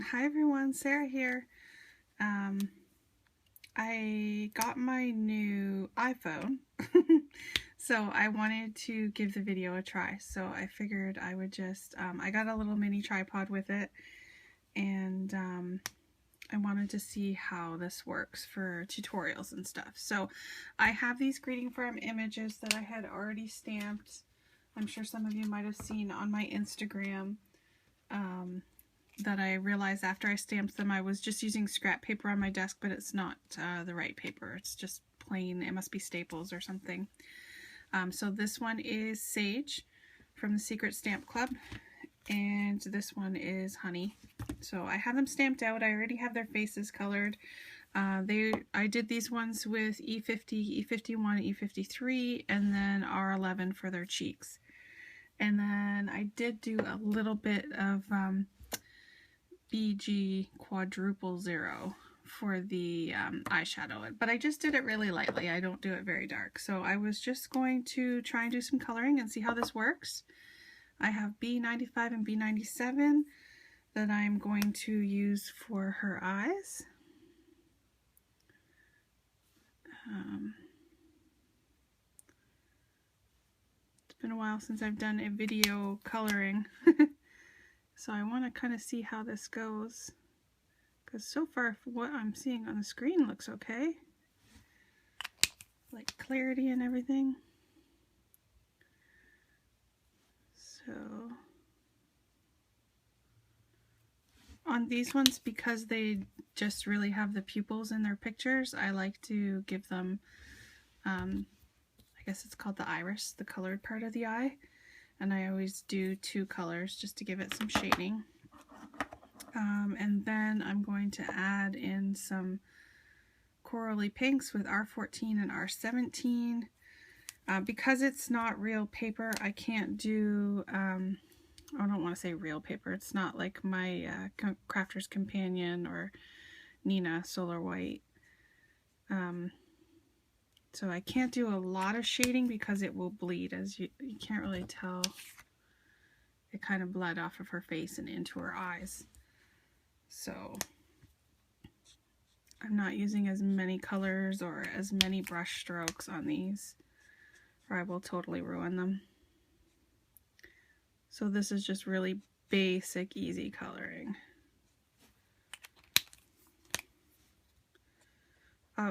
Hi everyone, Sarah here. I got my new iPhone, so I wanted to give the video a try. So I figured I would just, I got a little mini tripod with it, and I wanted to see how this works for tutorials and stuff. So I have these greeting farm images that I had already stamped. I'm sure some of you might have seen on my Instagram. That I realized after I stamped them I was just using scrap paper on my desk, but it's not the right paper. It's just plain, it must be Staples or something. So this one is Sage from the Secret Stamp Club, and this one is Honey. So I have them stamped out. I already have their faces colored. I did these ones with E50, E51, E53, and then R11 for their cheeks. And then I did do a little bit of BG quadruple zero for the eyeshadow, but I just did it really lightly. I don't do it very dark, so I was just going to try and do some coloring and see how this works. I have B95 and B97 that I'm going to use for her eyes. It's been a while since I've done a video coloring, so I want to kind of see how this goes. Because so far what I'm seeing on the screen looks okay. Like clarity and everything. So on these ones, because they just really have the pupils in their pictures, I like to give them, I guess it's called the iris, the colored part of the eye. And I always do 2 colors just to give it some shading. And then I'm going to add in some corally pinks with R14 and R17. Because it's not real paper, I can't do, I don't want to say real paper. It's not like my Crafter's Companion or Nina Solar White. So I can't do a lot of shading because it will bleed, as you can't really tell. It kind of bled off of her face and into her eyes. So I'm not using as many colors or as many brush strokes on these, or I will totally ruin them. So this is just really basic, easy coloring.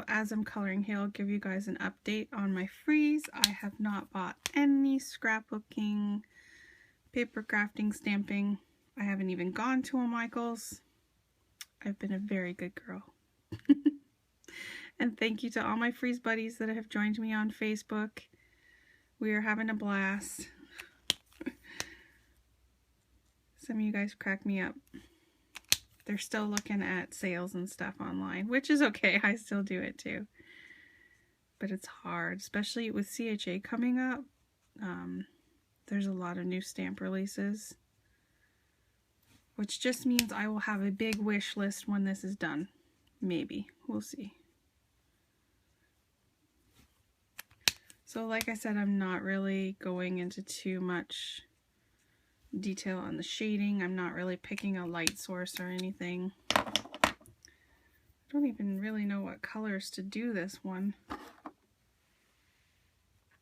As I'm coloring here, I'll give you guys an update on my freeze. I have not bought any scrapbooking, paper crafting, stamping. I haven't even gone to a Michael's. I've been a very good girl. And thank you to all my freeze buddies that have joined me on Facebook. We are having a blast. Some of you guys crack me up. They're still looking at sales and stuff online, which is okay. I still do it too. But it's hard, especially with CHA coming up. There's a lot of new stamp releases, which just means I will have a big wish list when this is done. Maybe. We'll see. So like I said, I'm not really going into too much detail on the shading. I'm not really picking a light source or anything. I don't even really know what colors to do this one.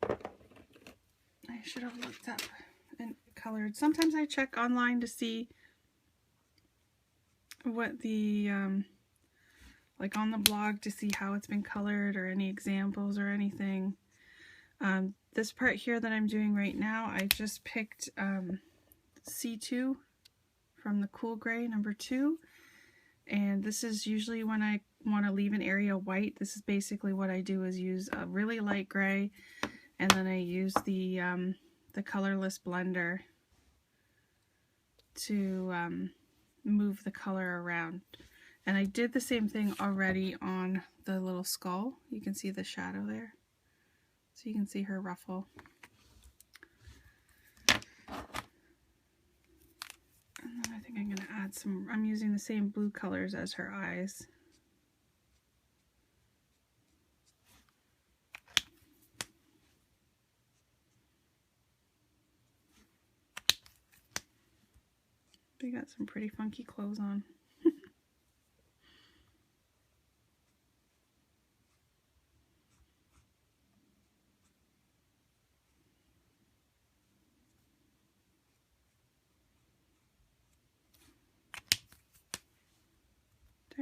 I should have looked up and colored. Sometimes I check online to see what the, like on the blog, to see how it's been colored or any examples or anything. This part here that I'm doing right now, I just picked C2 from the Cool Gray number 2. And this is usually when I want to leave an area white. This is basically what I do, is use a really light gray, and then I use the colorless blender to move the color around. And I did the same thing already on the little skull. You can see the shadow there. So you can see her ruffle. And then I think I'm going to add some, I'm using the same blue colors as her eyes. They got some pretty funky clothes on.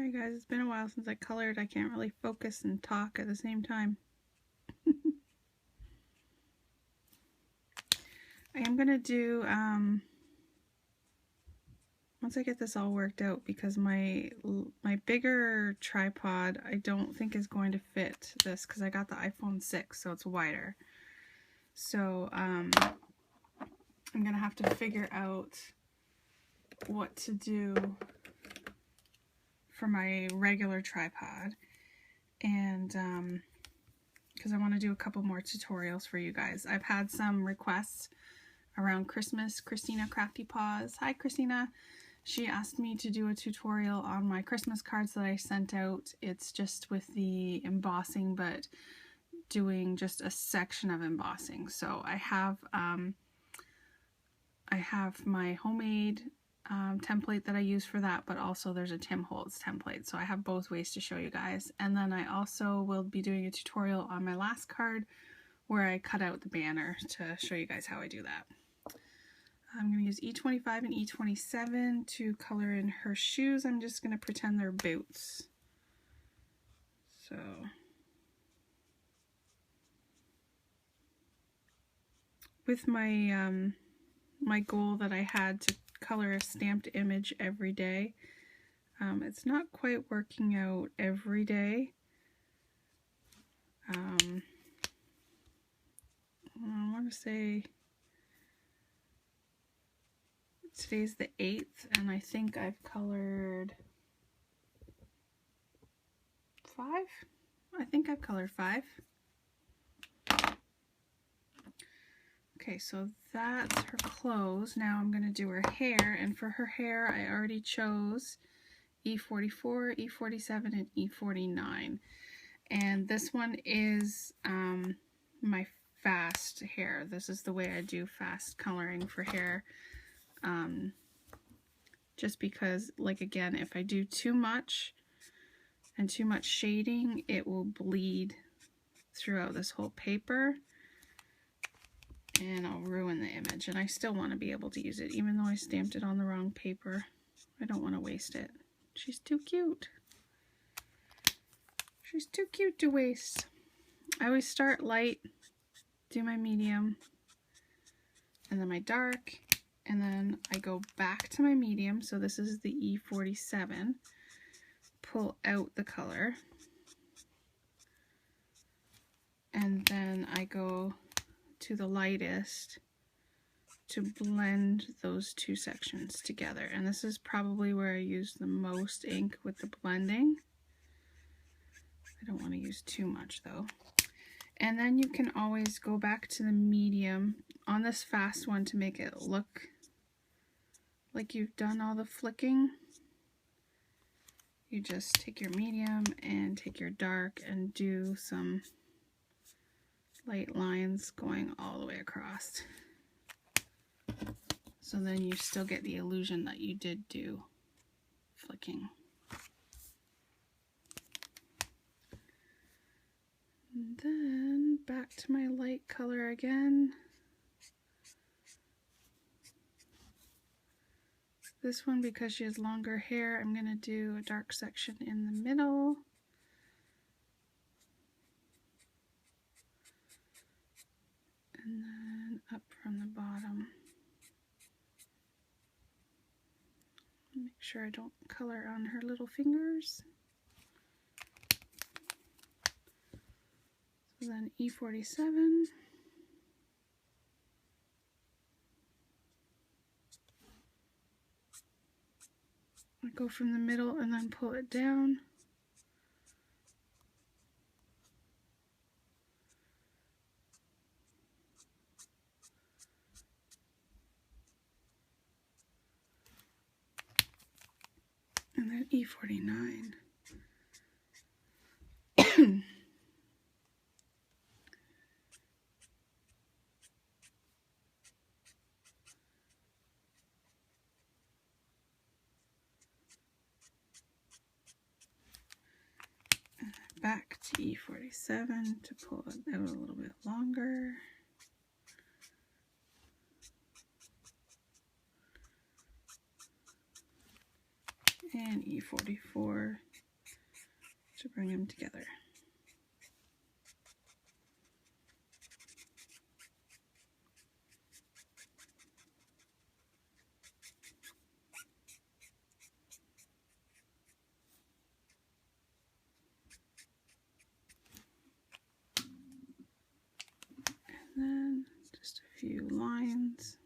Sorry guys, it's been a while since I colored. I can't really focus and talk at the same time. I am gonna do, once I get this all worked out, because my bigger tripod I don't think is going to fit this, because I got the iPhone 6, so it's wider. So I'm gonna have to figure out what to do for my regular tripod, and because I want to do a couple more tutorials for you guys. I've had some requests around Christmas. Christina Crafty Paws, hi Christina. She asked me to do a tutorial on my Christmas cards that I sent out. It's just with the embossing, but doing just a section of embossing. So I have my homemade template that I use for that, but also there's a Tim Holtz template. So I have both ways to show you guys. And then I also will be doing a tutorial on my last card where I cut out the banner to show you guys how I do that. I'm going to use E25 and E27 to color in her shoes. I'm just going to pretend they're boots. So with my my goal that I had to color a stamped image every day, it's not quite working out every day. I want to say today's the 8th, and I think I've colored 5. I think I've colored 5. Okay, so that's her clothes. Now I'm going to do her hair, and for her hair I already chose E44, E47, and E49. And this one is my fast hair. This is the way I do fast coloring for hair. Just because, like, again, if I do too much and too much shading, it will bleed throughout this whole paper and I'll ruin the image. And I still want to be able to use it, even though I stamped it on the wrong paper. I don't want to waste it. She's too cute. She's too cute to waste. I always start light, do my medium, and then my dark, and then I go back to my medium. So this is the E47. Pull out the color, and then I go to the lightest to blend those two sections together. And this is probably where I use the most ink with the blending. I don't want to use too much though. And then you can always go back to the medium on this fast one to make it look like you've done all the flicking. You just take your medium and take your dark and do some light lines going all the way across. So then you still get the illusion that you did do flicking. And then back to my light color again. This one, because she has longer hair, I'm going to do a dark section in the middle. And then up from the bottom. Make sure I don't color on her little fingers. So then E47. I go from the middle and then pull it down. And then E49. Back to E47 to pull it out a little bit longer. And E44 to bring them together. And then just a few lines.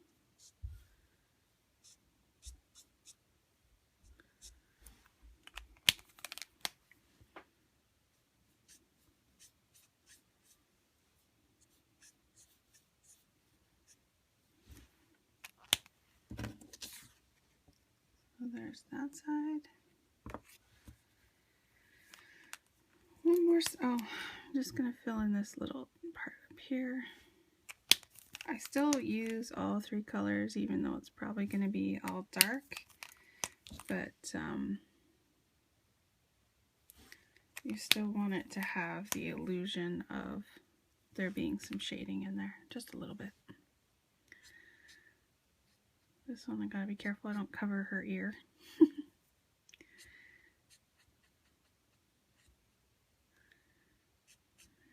So there's that side. One more, oh, I'm just gonna fill in this little part up here. I still use all three colors, even though it's probably gonna be all dark, but you still want it to have the illusion of there being some shading in there, just a little bit. This one I gotta be careful I don't cover her ear.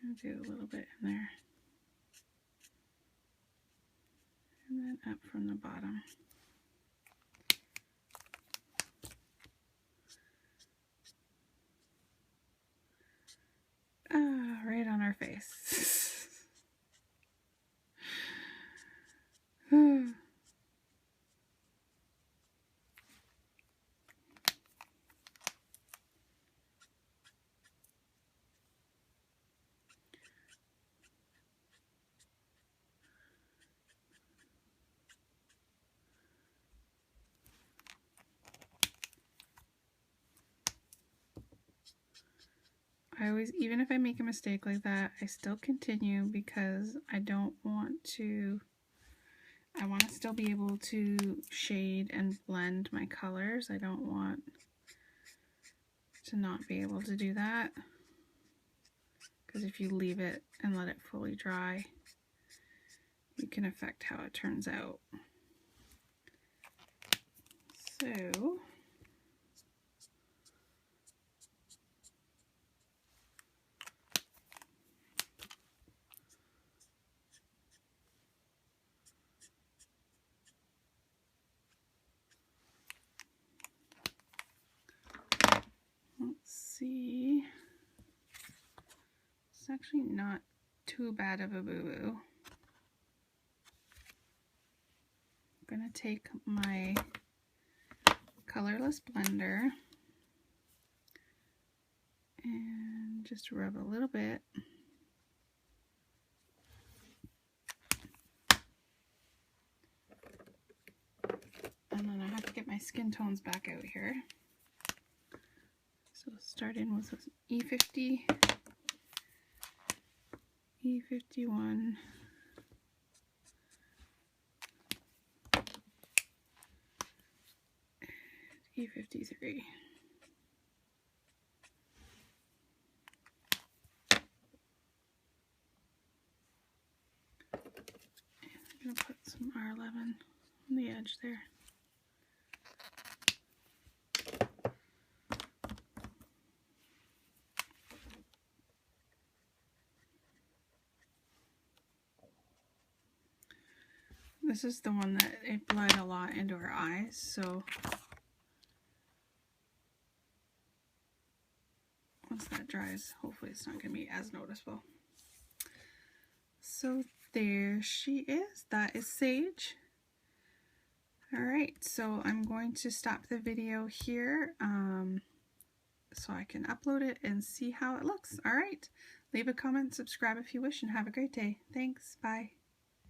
I'll do a little bit in there. And then up from the bottom. Ah, right on our face. I always, even if I make a mistake like that, I still continue because I don't want to, I want to still be able to shade and blend my colors. I don't want to not be able to do that, because if you leave it and let it fully dry, you can affect how it turns out. So let's see. It's actually not too bad of a boo-boo. I'm gonna take my colorless blender and just rub a little bit. And then I have to get my skin tones back out here. So starting with E50, E51, and E53. I'm going to put some R11 on the edge there. This is the one that it bled a lot into her eyes, so once that dries, hopefully it's not going to be as noticeable. So there she is. That is Sage. Alright, so I'm going to stop the video here so I can upload it and see how it looks. Alright, leave a comment, subscribe if you wish, and have a great day. Thanks, bye.